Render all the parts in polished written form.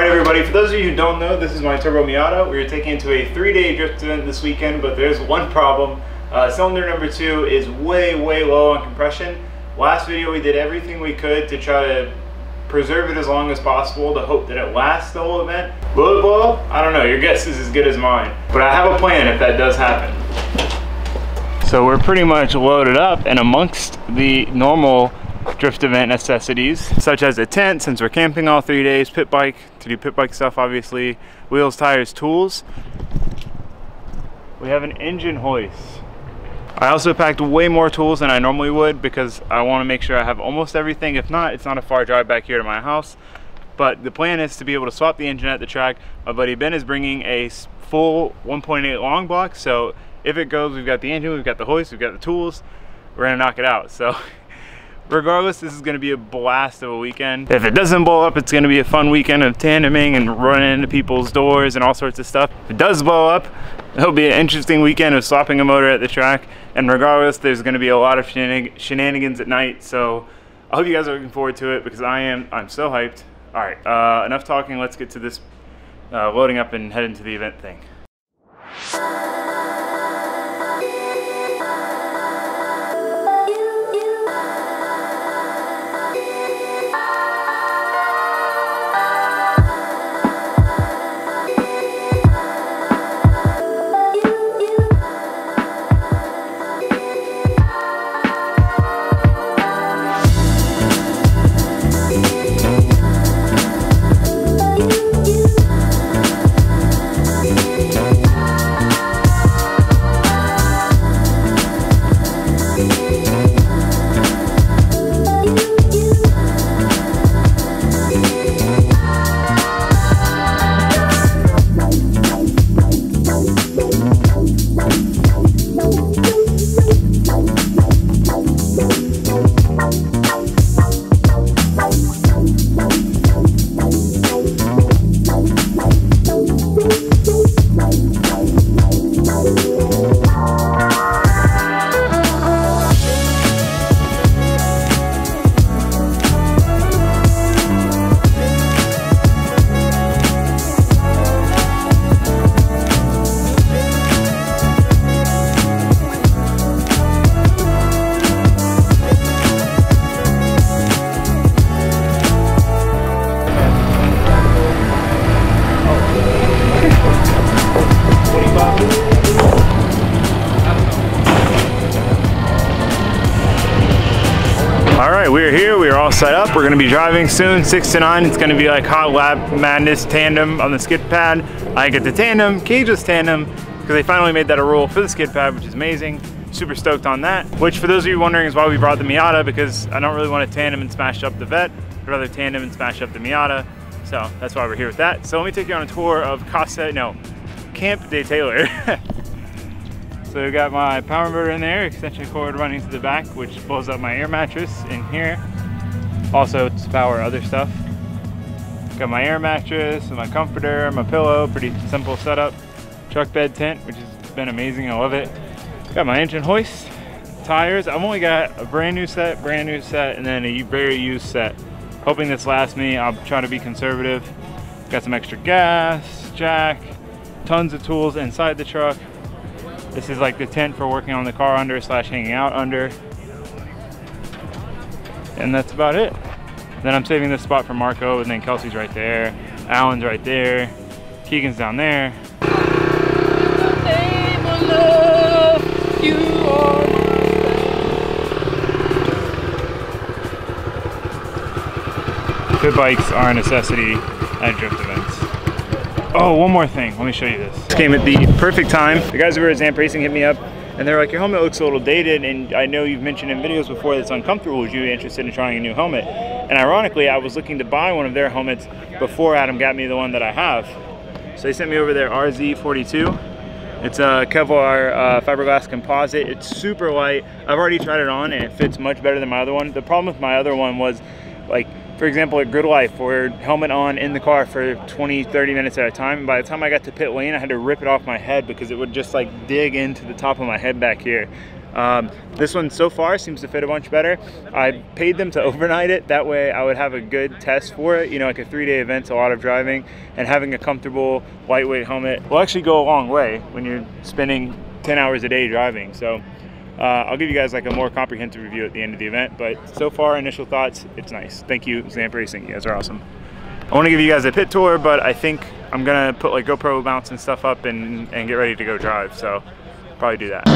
Alright everybody, for those of you who don't know, this is my turbo Miata. We are taking it to a 3-day drift event this weekend, but there's one problem. Cylinder number 2 is way low on compression. Last video we did everything we could to try to preserve it as long as possible to hope that it lasts the whole event. Will it blow? I don't know, your guess is as good as mine. But I have a plan if that does happen. So we're pretty much loaded up, and amongst the normal drift event necessities, such as a tent since we're camping all 3 days, pit bike to do pit bike stuff obviously, wheels, tires, tools, we have an engine hoist. I also packed way more tools than I normally would because I want to make sure I have almost everything. If not, it's not a far drive back here to my house, but the plan is to be able to swap the engine at the track. My buddy Ben is bringing a full 1.8 long block, so if it goes, we've got the engine, we've got the hoist, we've got the tools, we're gonna knock it out. So regardless, this is gonna be a blast of a weekend. If it doesn't blow up, it's gonna be a fun weekend of tandeming and running into people's doors and all sorts of stuff. If it does blow up, it'll be an interesting weekend of swapping a motor at the track. And regardless, there's gonna be a lot of shenanigans at night. So I hope you guys are looking forward to it because I am. I'm so hyped. All right, enough talking. Let's get to this loading up and head into the event thing. We're here, we are all set up. We're gonna be driving soon, 6 to 9. It's gonna be like hot lap madness tandem on the skid pad. I get the tandem, Cageless tandem, because they finally made that a rule for the skid pad, which is amazing. Super stoked on that. Which, for those of you wondering, is why we brought the Miata, because I don't really want to tandem and smash up the Vet. I'd rather tandem and smash up the Miata. So that's why we're here with that. So let me take you on a tour of Camp de Taylor. So we got my power inverter in there, extension cord running to the back, which blows up my air mattress in here. Also to power other stuff. Got my air mattress, my comforter, my pillow, pretty simple setup. Truck bed tent, which has been amazing, I love it. Got my engine hoist, tires. I've only got a brand new set, and then a very used set. Hoping this lasts me, I'll try to be conservative. Got some extra gas, jack, tons of tools inside the truck. This is like the tent for working on the car under / hanging out under. And that's about it. Then I'm saving this spot for Marco, and then Kelsey's right there. Alan's right there. Keegan's down there. Pit bikes are a necessity at drift events. Oh, one more thing, let me show you this. This came at the perfect time. The guys over at Zamp Racing hit me up and they're like, your helmet looks a little dated, and I know you've mentioned in videos before that it's uncomfortable. Would you be interested in trying a new helmet? And ironically, I was looking to buy one of their helmets before Adam got me the one that I have. So they sent me over their RZ42. It's a Kevlar fiberglass composite. It's super light. I've already tried it on and it fits much better than my other one. The problem with my other one was, like, for example, at Grid Life, we're helmet on in the car for 20-30 minutes at a time. And by the time I got to pit lane, I had to rip it off my head because it would just like dig into the top of my head back here. This one so far seems to fit a bunch better. I paid them to overnight it. That way I would have a good test for it. You know, like a 3-day event's a lot of driving, and having a comfortable lightweight helmet will actually go a long way when you're spending 10 hours a day driving. So I'll give you guys like a more comprehensive review at the end of the event, but so far initial thoughts, it's nice. Thank you, Zamp Racing, you guys are awesome. I want to give you guys a pit tour, but I think I'm gonna put like GoPro mounts and stuff up and get ready to go drive, so probably do that.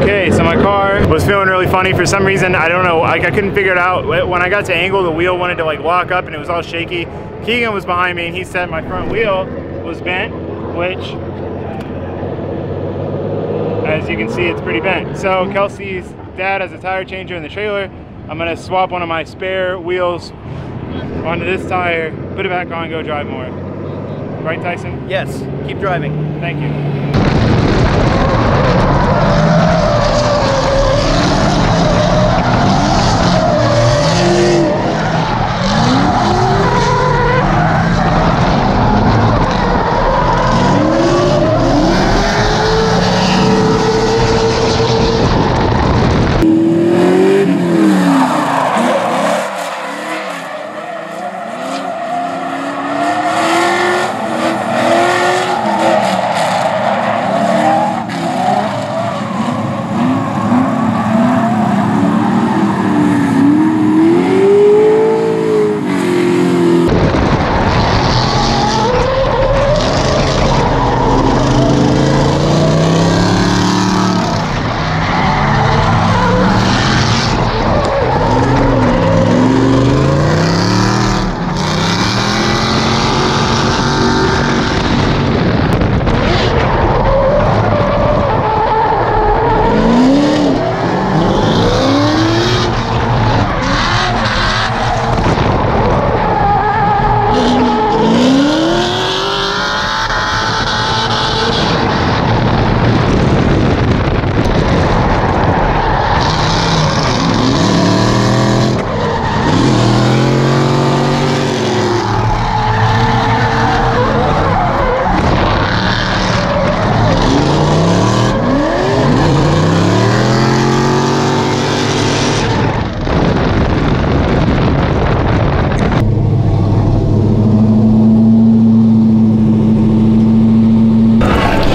Okay, so my car was feeling really funny for some reason. I don't know, like I couldn't figure it out. When I got to angle, the wheel wanted to like lock up and it was all shaky. Keegan was behind me and he said my front wheel was bent, which, as you can see, it's pretty bent. So Kelsey's dad has a tire changer in the trailer. I'm gonna swap one of my spare wheels onto this tire, put it back on, go drive more. Right, Tyson? Yes, keep driving. Thank you.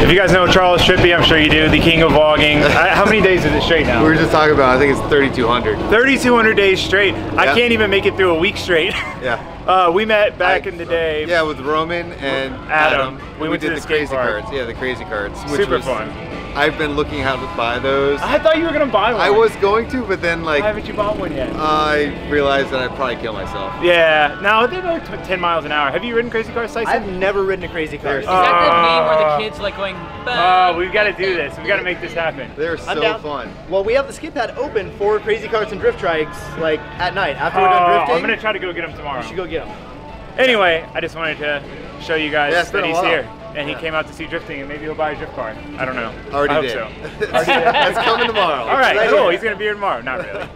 If you guys know Charles Trippy, I'm sure you do, the king of vlogging. How many days is it straight now? We were just talking about, I think it's 3,200. 3,200 days straight. Yep. I can't even make it through a week straight. Yeah. We met back in the day. Yeah, with Roman and Adam. We went to did the the crazy park. cards. Yeah, the crazy cards. Which Super was fun. I've been looking how to buy those. I thought you were gonna buy one. I was going to, but then like, why haven't you bought one yet? I realized that I'd probably kill myself. Yeah, no, they go 10 miles an hour. Have you ridden crazy cars, Tyson? I've never ridden a crazy car. Is that the meme where the kids like going, oh, we've got to do this. We've got to make this happen. They're so fun. Well, we have the skid pad open for crazy cars and drift trikes, like at night after we're done drifting. I'm gonna try to go get them tomorrow. You should go get them. Anyway, I just wanted to show you guys that he's here. And he Yeah. came out to see drifting, and maybe he'll buy a drift car. I don't know. Already I did. hope so. That's coming tomorrow. All right, Right cool. here. He's gonna be here tomorrow. Not really.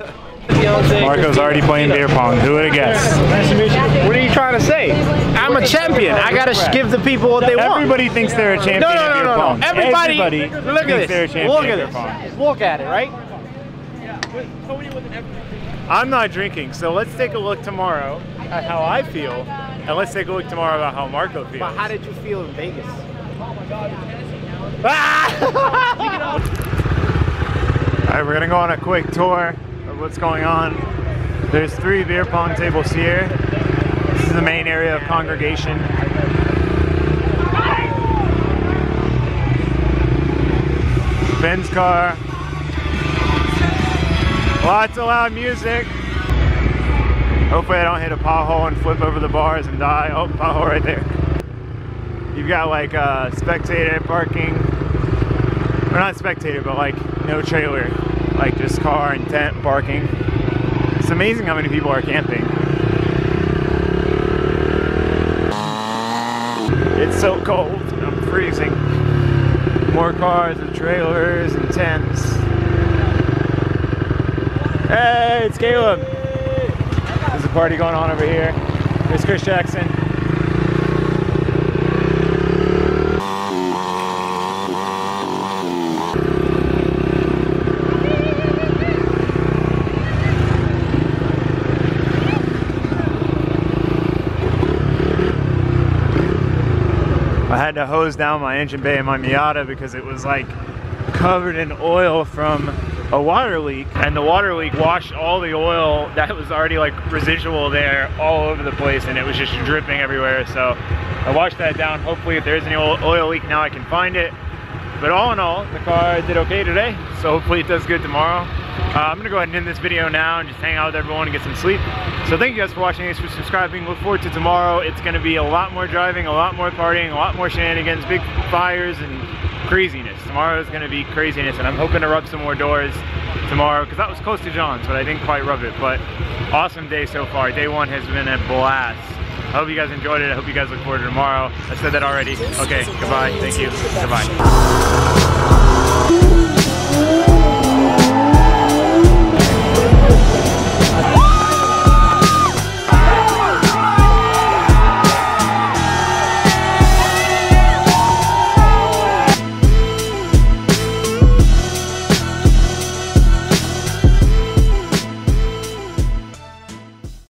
Marco's already playing beer pong. Who would have guessed? Nice to meet you. What are you trying to say? I'm a champion. I gotta give the people what they want. Everybody thinks they're a champion at beer pong. Everybody look at thinks they're a this. champion Look at at beer this. pong. Look at it, right? I'm not drinking, so let's take a look tomorrow at how I feel, and let's take a look tomorrow about how Marco feels. But how did you feel in Vegas? Alright, we're gonna go on a quick tour of what's going on. There's 3 beer pong tables here. This is the main area of congregation. Ben's car. Lots of loud music. Hopefully I don't hit a pothole and flip over the bars and die. Oh, pothole right there. You've got like spectator parking. Or not spectator, but like no trailer. Like just car and tent parking. It's amazing how many people are camping. It's so cold, I'm freezing. More cars and trailers and tents. Hey, it's Caleb. There's a party going on over here. There's Chris Jackson. I had to hose down my engine bay in my Miata because it was like covered in oil from a water leak, and the water leak washed all the oil that was already like residual there all over the place, and it was just dripping everywhere. So I washed that down. Hopefully if there's any oil leak now I can find it. But all in all, the car did okay today, so hopefully it does good tomorrow. I'm gonna go ahead and end this video now and just hang out with everyone and get some sleep. So thank you guys for watching. Thanks for subscribing. Look forward to tomorrow. It's gonna be a lot more driving, a lot more partying, a lot more shenanigans, big fires and craziness. Tomorrow is gonna be craziness, and I'm hoping to rub some more doors tomorrow because that was close to John's, but I didn't quite rub it. But awesome day so far. Day 1 has been a blast. I hope you guys enjoyed it. I hope you guys look forward to tomorrow. I said that already. Okay, goodbye. Thank you. Goodbye.